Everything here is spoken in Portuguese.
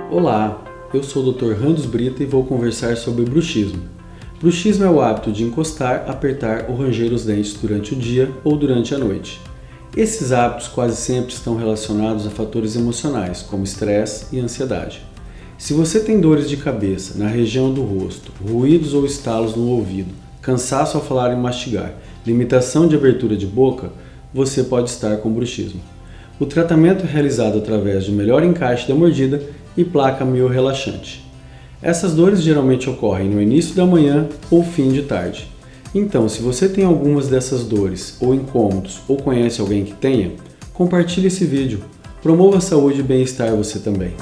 Olá, eu sou o Dr. Randos Brita e vou conversar sobre bruxismo. Bruxismo é o hábito de encostar, apertar ou ranger os dentes durante o dia ou durante a noite. Esses hábitos quase sempre estão relacionados a fatores emocionais, como estresse e ansiedade. Se você tem dores de cabeça na região do rosto, ruídos ou estalos no ouvido, cansaço ao falar e mastigar, limitação de abertura de boca, você pode estar com bruxismo. O tratamento é realizado através de melhor encaixe da mordida e placa miorrelaxante. Essas dores geralmente ocorrem no início da manhã ou fim de tarde. Então, se você tem algumas dessas dores ou incômodos ou conhece alguém que tenha, compartilhe esse vídeo. Promova a saúde e bem-estar você também.